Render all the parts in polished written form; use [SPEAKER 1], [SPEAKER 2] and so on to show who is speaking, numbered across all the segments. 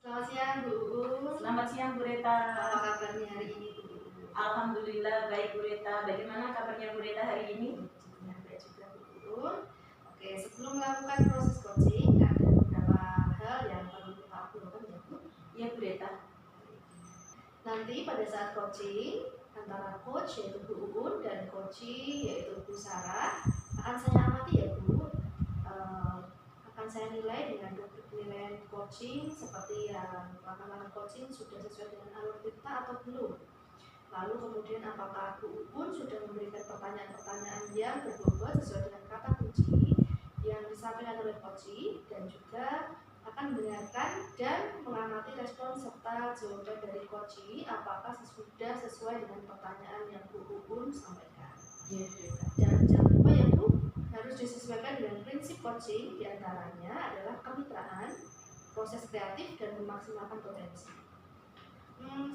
[SPEAKER 1] Selamat siang Bu Uun.
[SPEAKER 2] Selamat siang Bu Reta.
[SPEAKER 1] Apa kabarnya hari ini Bu Uun?
[SPEAKER 2] Alhamdulillah baik Bu Reta. Bagaimana kabarnya Bu Reta hari ini?
[SPEAKER 1] Baik juga Bu Uun. Oke, sebelum melakukan proses coaching ada beberapa hal yang perlu kita obrolan ya Bu.
[SPEAKER 2] Iya Bu Reta.
[SPEAKER 1] Nanti pada saat coaching antara coach yaitu Bu Uun dan coachee yaitu Bu Sarah akan saya amati ya Bu. Akan saya nilai dengan rubrik penilaian coaching seperti yang langkah-langkah coaching sudah sesuai dengan alur kita atau belum. Lalu kemudian apakah Bu Uun sudah memberikan pertanyaan-pertanyaan yang berbobot sesuai dengan kata kunci yang disampaikan oleh coachee, dan juga akan mendengarkan dan mengamati respon serta jawaban dari coachee apakah sudah sesuai dengan pertanyaan yang Bu Uun sampaikan. Jangan lupa ya Bu, harus disesuaikan dengan prinsip coaching, diantaranya adalah kemitraan, proses kreatif, dan memaksimalkan potensi.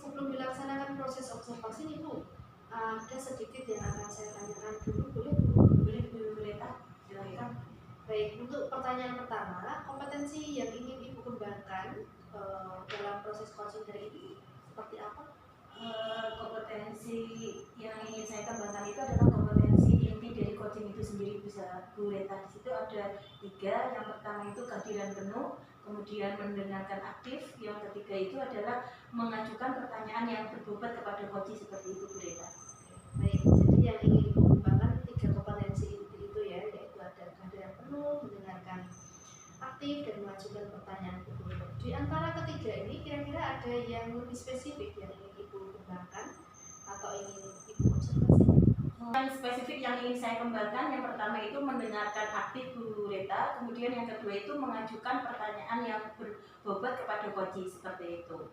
[SPEAKER 1] Sebelum dilaksanakan proses observasi nih Bu, ada sedikit yang akan saya tanyakan dulu, boleh Bu?
[SPEAKER 2] Boleh Bu Reta, silakan.
[SPEAKER 1] Baik, untuk pertanyaan pertama, kompetensi yang ingin Ibu kembangkan dalam proses coaching hari ini seperti apa?
[SPEAKER 2] Kompetensi yang ingin saya kembangkan itu adalah kompetensi inti dari coaching itu sendiri Bu Reta. Di situ ada 3. Yang pertama itu kehadiran penuh, kemudian mendengarkan aktif, yang ketiga itu adalah mengajukan pertanyaan yang berbobot kepada coaching seperti itu Bu Reta.
[SPEAKER 1] Baik, jadi yang ingin Ibu kembangkan 3 kompetensi inti itu ya, yaitu ada kehadiran penuh, mendengarkan aktif, dan mengajukan pertanyaan berbobot. Di antara ketiga ini kira-kira ada yang lebih spesifik yang ingin Ibu kembangkan atau ingin Ibu observasi?
[SPEAKER 2] Yang spesifik yang ingin saya kembangkan, yang pertama itu mendengarkan aktif Bu Reta, kemudian yang kedua itu mengajukan pertanyaan yang berbobot kepada coaching seperti itu.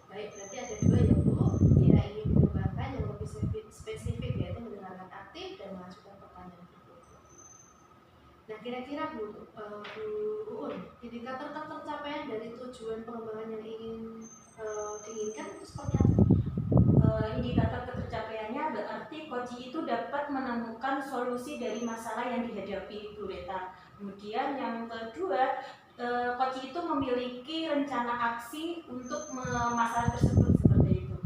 [SPEAKER 1] Baik, berarti ada 2 ya Bu, yang ingin dikembangkan yang lebih spesifik yaitu mendengarkan aktif dan mengajukan pertanyaan berbobot. Nah, kira-kira Bu Uun, indikator tercapaian dari tujuan pengembangan yang ingin diinginkan itu seperti apa?
[SPEAKER 2] Indikator ketercapaiannya berarti coaching itu dapat menemukan solusi dari masalah yang dihadapi Bu Reta. Kemudian yang kedua, coaching itu memiliki rencana aksi untuk masalah tersebut seperti itu.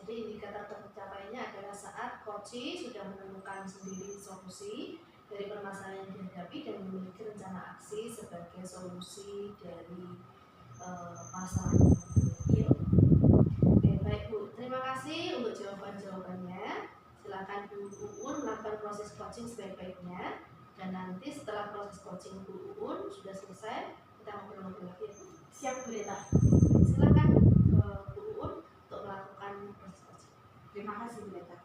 [SPEAKER 1] Jadi indikator tercapainya adalah saat coaching sudah menemukan sendiri solusi dari permasalahan yang dihadapi dan memiliki rencana aksi sebagai solusi dari masalah yang dihadapi. Oke, baik Bu, terima kasih untuk jawaban-jawabannya. Silakan Bu Uun melakukan proses coaching sebaik-baiknya, dan nanti setelah proses coaching Bu Uun sudah selesai, kita ngobrol-ngobrol lagi ya Bu.
[SPEAKER 2] Siap Bu Reta.
[SPEAKER 1] Silakan Bu Uun untuk melakukan proses coaching.
[SPEAKER 2] Terima kasih Bu Reta.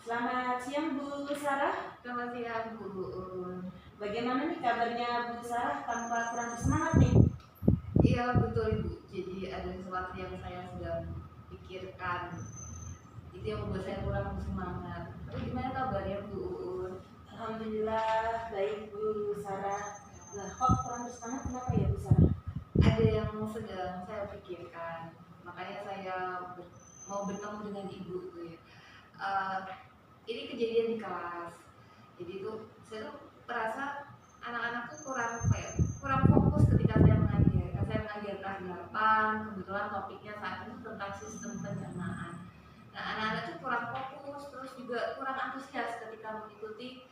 [SPEAKER 2] Selamat siang Bu Sarah.
[SPEAKER 1] Selamat siang Bu Uun.
[SPEAKER 2] Bagaimana nih kabarnya Bu Sarah, tanpa kurang bersemangat nih?
[SPEAKER 1] Iya betul Ibu, jadi ada sesuatu yang saya sedang pikirkan, itu yang membuat saya kurang bersemangat. Tapi gimana kabarnya Bu Uun?
[SPEAKER 2] Alhamdulillah baik Bu Sarah. Lah kok kurang bersemangat, kenapa ya Bu Sarah?
[SPEAKER 1] Ada yang sedang saya pikirkan, makanya saya mau bertemu dengan Ibu tuh ya. Ini kejadian di kelas, jadi tuh saya tuh merasa anak-anak tuh kurang fokus ketika saya mengajar. Saya mengajar kelas 8, kebetulan topiknya saat itu tentang sistem pencernaan. Nah, anak-anak tuh kurang fokus, terus juga kurang antusias ketika mengikuti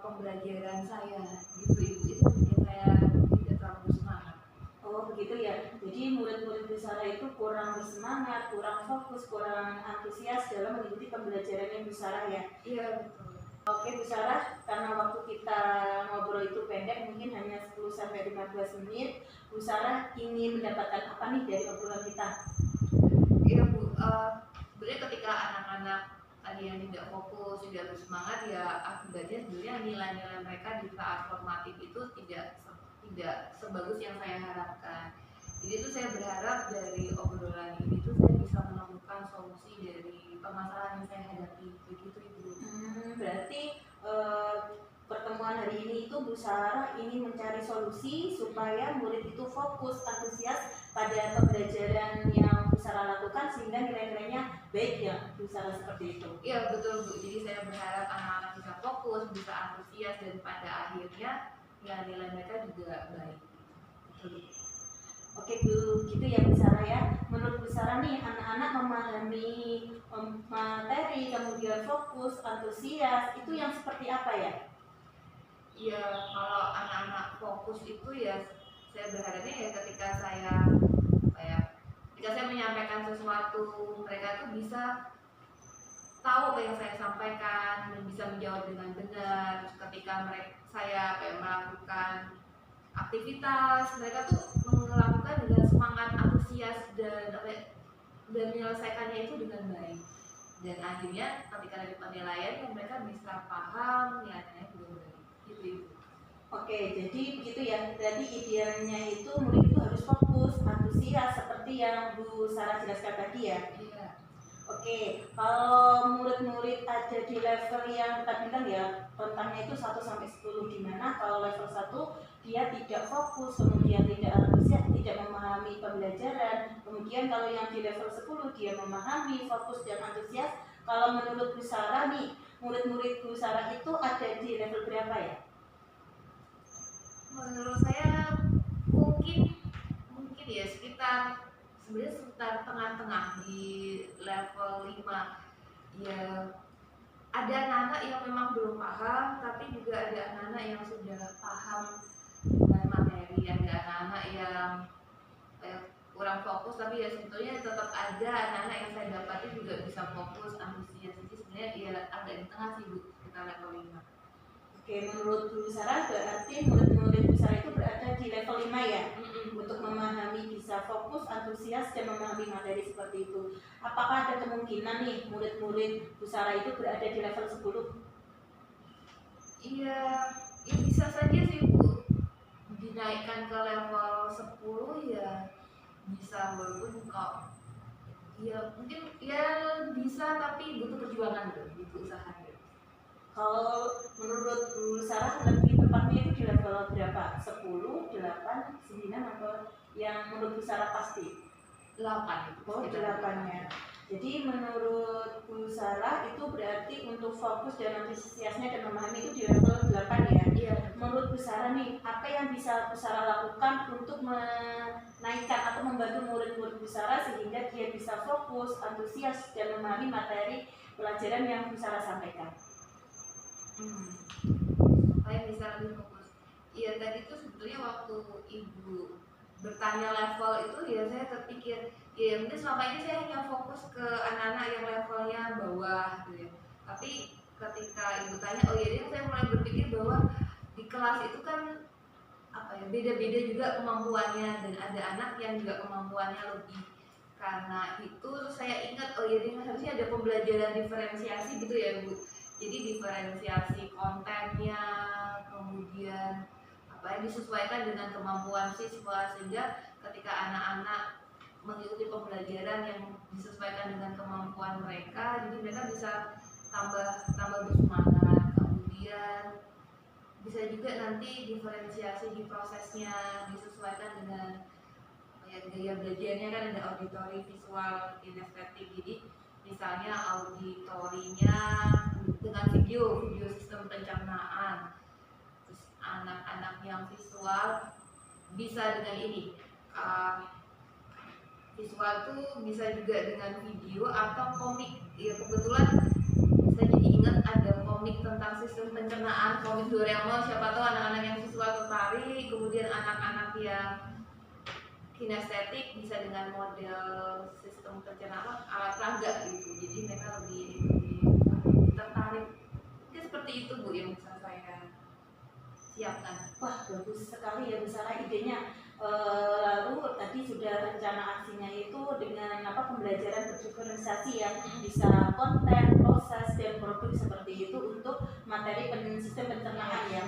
[SPEAKER 1] pembelajaran saya gitu Ibu. Itu bikin saya tidak terlalu semangat.
[SPEAKER 2] Oh begitu ya, jadi murid-murid Bu Sarah itu kurang bersemangat, kurang fokus, kurang antusias dalam mengikuti pembelajaran yang Bu Sarah ya?
[SPEAKER 1] Iya betul.
[SPEAKER 2] Oke Bu Sarah, karena waktu kita ngobrol itu pendek, mungkin hanya 10-15 menit, Bu Sarah ingin mendapatkan apa nih dari obrolan kita?
[SPEAKER 1] Iya Bu, sebenarnya ketika anak-anak tadi yang tidak fokus, tidak bersemangat, ya akibatnya sebenarnya nilai-nilai mereka di saat formatif itu tidak sebagus yang saya harapkan. Jadi itu saya berharap dari obrolan ini tuh saya bisa menemukan solusi dari permasalahan yang saya hadapi, begitu Ibu.
[SPEAKER 2] Berarti pertemuan hari ini itu Bu Sarah ingin mencari solusi supaya murid itu fokus, antusias pada pembelajaran yang Bu Sarah lakukan sehingga nilai-nilainya baik ya Bu Sarah, seperti itu.
[SPEAKER 1] Iya betul Bu, jadi saya berharap anak-anak bisa fokus, bisa antusias, dan pada akhirnya
[SPEAKER 2] ya nilai mereka juga baik. Oke Bu, gitu ya Bu Sarah ya. Menurut Bu Sarah nih, anak-anak memahami materi, kemudian fokus, antusias, itu yang seperti apa ya?
[SPEAKER 1] Ya kalau anak-anak fokus itu ya saya berharapnya ya ketika saya menyampaikan sesuatu, mereka tuh bisa tahu apa yang saya sampaikan dan bisa menjawab dengan benar. Ketika saya melakukan aktivitas, mereka tuh melakukan dengan semangat, antusias dan menyelesaikannya itu dengan baik. Dan akhirnya ketika ada penilaian, mereka bisa paham niatnya juga baik. Gitu.
[SPEAKER 2] Oke, jadi begitu ya. Jadi idealnya itu murid itu harus fokus, antusias seperti yang Bu Sarah jelaskan tadi ya.
[SPEAKER 1] Iya.
[SPEAKER 2] Oke, kalau murid-murid ada di level yang tadi bilang ya, rentangnya itu 1 sampai 10, di mana kalau level 1 dia tidak fokus, kemudian tidak antusias, tidak memahami pembelajaran. Kemudian kalau yang di level 10 dia memahami, fokus dan antusias. Kalau menurut Bu Sarah nih, murid-murid Bu Sarah itu ada di level berapa ya?
[SPEAKER 1] Menurut saya mungkin ya sekitar tengah-tengah di level 5. Ya ada anak-anak yang memang belum paham, tapi juga ada anak-anak yang sudah paham dengan materi. Ada anak-anak yang kurang fokus, tapi ya sebetulnya tetap ada anak-anak yang saya dapati juga bisa fokus, antusias. Jadi sebenarnya dia agak di tengah sih Bu, kita level 5.
[SPEAKER 2] Oke, menurut Bu Sarah berarti murid-murid Bu Sarah itu berada di level 5 ya? Untuk memahami, bisa fokus, antusias, dan memahami materi seperti itu. Apakah ada kemungkinan nih murid-murid Bu Sarah itu berada di level 10?
[SPEAKER 1] Iya, ya bisa saja sih Bu. Dinaikkan ke level 10 ya bisa, walaupun kok ya mungkin ya bisa, tapi butuh perjuangan tuh, butuh usaha.
[SPEAKER 2] Kalau menurut Bu Sarah lebih tepatnya itu di level berapa? 10, 8, 9 atau yang menurut Bu Sarah pasti?
[SPEAKER 1] 8.
[SPEAKER 2] Oh, 8-nya. Jadi menurut Bu Sarah itu berarti untuk fokus dan antusiasnya dan memahami itu di level 8 ya?
[SPEAKER 1] Iya.
[SPEAKER 2] Menurut Bu Sarah nih, apa yang bisa Bu Sarah lakukan untuk menaikkan atau membantu murid-murid Bu Sarah sehingga dia bisa fokus, antusias dan memahami materi pelajaran yang Bu Sarah sampaikan?
[SPEAKER 1] Supaya bisa lebih fokus. Iya, tadi tuh sebetulnya waktu Ibu bertanya level itu ya saya terpikir ya mungkin selama ini saya hanya fokus ke anak-anak yang levelnya bawah gitu ya. Tapi ketika Ibu tanya, oh iya, saya mulai berpikir bahwa di kelas itu kan beda-beda juga kemampuannya, dan ada anak yang juga kemampuannya lebih. Karena itu saya ingat, oh iya, harusnya ada pembelajaran diferensiasi gitu ya Bu. Jadi diferensiasi kontennya, kemudian disesuaikan dengan kemampuan siswa, sehingga ketika anak-anak mengikuti pembelajaran yang disesuaikan dengan kemampuan mereka, jadi mereka bisa tambah bersemangat. Kemudian bisa juga nanti diferensiasi di prosesnya, disesuaikan dengan gaya belajarnya. Kan ada auditori, visual, kinestetik. Jadi misalnya auditorinya dengan video sistem pencernaan, terus anak-anak yang visual bisa dengan ini, visual tuh bisa juga dengan video atau komik. Ya kebetulan saya jadi ingat ada komik tentang sistem pencernaan, komik Doraemon, siapa tahu anak-anak yang visual tertarik. Kemudian anak-anak yang kinestetik bisa dengan model sistem pencernaan alat peraga gitu, jadi mereka lebih tertarik. Mungkin seperti itu Bu yang bisa saya siapkan.
[SPEAKER 2] Wah, bagus sekali ya Bu Sarah idenya. Lalu tadi sudah rencana aksinya itu dengan pembelajaran berdiferensiasi yang bisa konten, proses, dan produk seperti itu untuk materi sistem pencernaan yang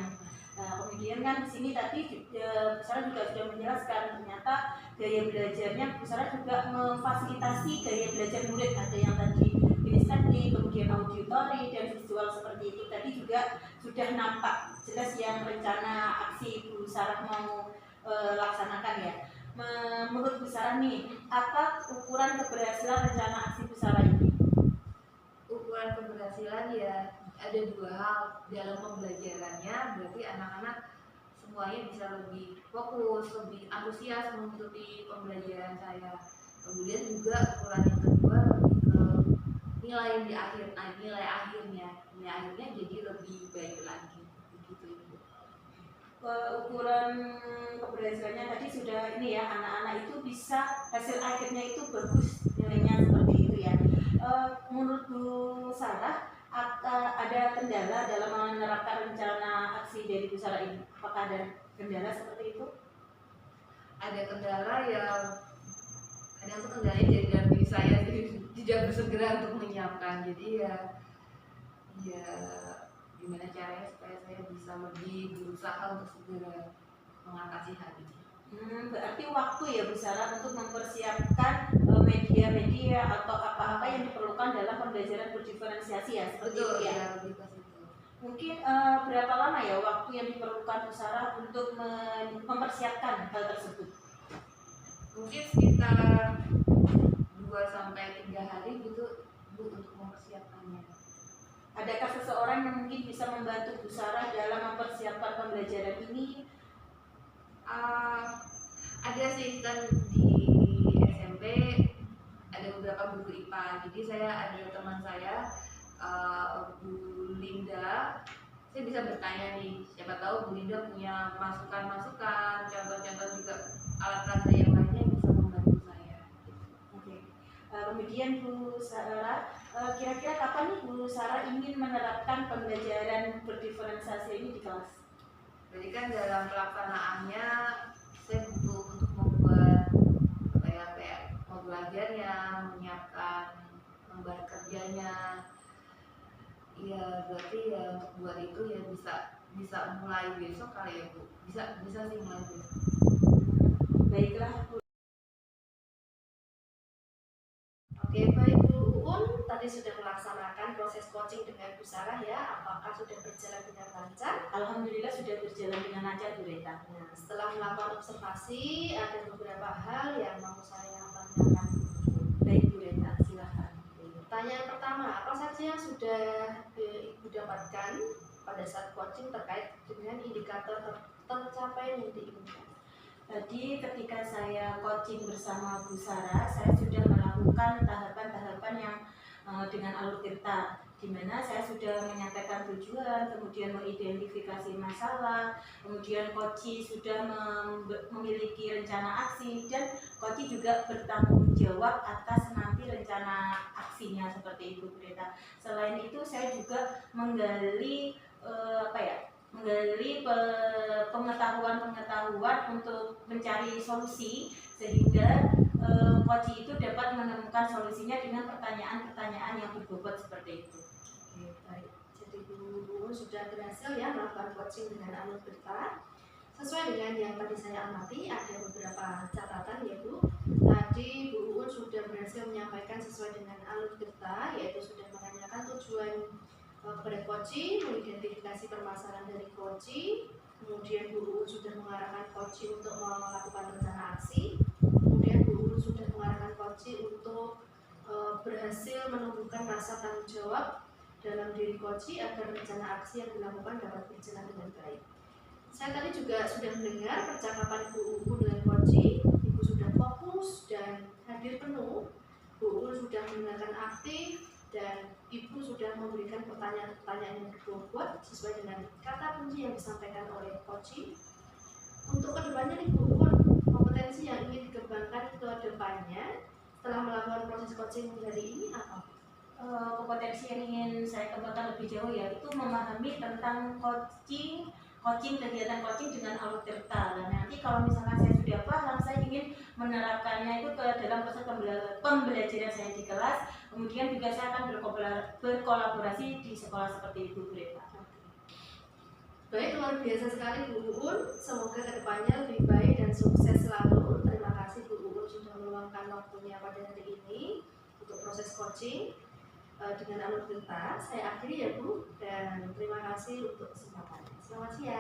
[SPEAKER 2] kemudian kan di sini tadi Bu Sarah juga sudah menjelaskan ternyata gaya belajarnya Bu Sarah juga memfasilitasi gaya belajar murid. Ada yang tadi kinestetik, kemudian auditori dan visual seperti itu tadi juga sudah nampak jelas yang rencana aksi Bu Sarah mau laksanakan ya. Menurut Bu Sarah nih, apa ukuran keberhasilan rencana aksi Bu Sarah ini?
[SPEAKER 1] Ukuran keberhasilan ya ada 2 hal dalam pembelajarannya, berarti anak-anak semuanya bisa lebih fokus, lebih antusias mengikuti pembelajaran saya. Kemudian juga ukuran yang kedua lebih ke nilai di akhir, nilai akhirnya jadi lebih baik lagi, begitu Ibu.
[SPEAKER 2] Ukuran keberhasilannya tadi sudah ini ya, anak-anak itu bisa hasil akhirnya itu bagus nilainya seperti itu ya. Menurut Bu Sarah, ada kendala dalam menerapkan rencana aksi dari Bu Sarah ini? Apakah ada kendala seperti itu?
[SPEAKER 1] Ada kendala yang kadang tuh kendalanya jadi dari diri saya tidak bersegera untuk menyiapkan. Jadi ya gimana caranya supaya saya bisa lebih berusaha untuk segera mengatasi hal ini.
[SPEAKER 2] Berarti waktu ya Bu Sarah untuk mempersiapkan media-media atau apa-apa yang diperlukan dalam pembelajaran berdiferensiasi ya, seperti itu ya.
[SPEAKER 1] Lebih ke situ.
[SPEAKER 2] Mungkin berapa lama ya waktu yang diperlukan Bu Sarah untuk mempersiapkan hal tersebut?
[SPEAKER 1] Mungkin sekitar 2-3 hari gitu Bu untuk mempersiapkannya.
[SPEAKER 2] Adakah seseorang yang mungkin bisa membantu Bu Sarah dalam mempersiapkan pembelajaran ini?
[SPEAKER 1] Ada sih, kan di SMP ada beberapa buku IPA. Jadi saya ada teman saya, Bu Linda. Saya bisa bertanya nih, siapa tahu Bu Linda punya masukan-masukan, contoh-contoh juga alat peraga yang lainnya yang bisa membantu saya.
[SPEAKER 2] Oke. Kemudian Bu Sarah, kira-kira kapan nih Bu Sarah ingin menerapkan pembelajaran berdiferensiasi ini di kelas?
[SPEAKER 1] Jadi kan dalam pelaksanaannya saya butuh untuk membuat kayak mau belajarnya, menyiapkan lembar kerjanya. Iya, berarti ya untuk buat itu ya bisa mulai besok kali ya Bu. Bisa sih mulai besok.
[SPEAKER 2] Baiklah Bu.
[SPEAKER 1] Oke, baik Bu Uun, tadi sudah melaksanakan proses coaching dengan Bu Sarah ya. Apakah sudah berjalan dengan lancar?
[SPEAKER 2] Alhamdulillah sudah berjalan dengan lancar Bu Reta.
[SPEAKER 1] Nah, setelah melakukan observasi, ada beberapa hal yang mau saya tanyakan.
[SPEAKER 2] Baik Bu Reta, silahkan.
[SPEAKER 1] Pertanyaan pertama, apa saja yang sudah Ibu dapatkan pada saat coaching terkait dengan indikator tercapai yang diinginkan?
[SPEAKER 2] Tadi ketika saya coaching bersama Bu Sarah, saya sudah melakukan tahapan-tahapan yang dengan alur tirta, di mana saya sudah menyampaikan tujuan, kemudian mengidentifikasi masalah, kemudian coach sudah memiliki rencana aksi, dan coach juga bertanggung jawab atas nanti rencana aksinya seperti itu Bu Reta. Selain itu saya juga menggali pengetahuan untuk mencari solusi, sehingga coach itu dapat menemukan solusinya dengan pertanyaan-pertanyaan yang berbobot seperti itu.
[SPEAKER 1] Oke, baik. Jadi Bu sudah berhasil ya melakukan coaching dengan alur tirta. Sesuai dengan yang tadi saya amati, ada beberapa catatan ya Bu. Tadi Bu Uun sudah berhasil menyampaikan sesuai dengan alur tirta, yaitu sudah menanyakan tujuan kepada coach, mengidentifikasi permasalahan dari coach, kemudian Bu Uun sudah mengarahkan coach untuk melakukan rencana aksi, kemudian Bu Uun sudah mengarahkan coach untuk berhasil menumbuhkan rasa tanggung jawab dalam diri coach agar rencana aksi yang dilakukan dapat berjalan dengan baik. Saya tadi juga sudah mendengar percakapan Bu Uun dengan coach. Ibu sudah fokus dan hadir penuh. Bu Uun sudah mendengarkan aktif dan Ibu sudah memberikan pertanyaan-pertanyaan yang berbobot sesuai dengan kata kunci yang disampaikan oleh coach. Untuk kedepannya nih Bu Uun, kompetensi yang ingin dikembangkan ke depannya setelah melakukan proses coaching hari ini apa?
[SPEAKER 2] Kompetensi yang ingin saya kembangkan lebih jauh yaitu memahami tentang coaching, kegiatan coaching dengan alur tirta. Dan nanti kalau misalkan saya sudah paham, saya ingin menerapkannya itu ke dalam proses pembelajaran saya di kelas. Kemudian juga saya akan berkolaborasi di sekolah seperti itu, Bu Reta.
[SPEAKER 1] Baik, luar biasa sekali Bu Uun. Semoga kedepannya lebih baik dan sukses selalu. Terima kasih Bu Uun sudah meluangkan waktunya pada hari ini untuk proses coaching dengan alur tirta. Saya akhiri ya Bu, dan terima kasih untuk kesempatannya. Selamat siang.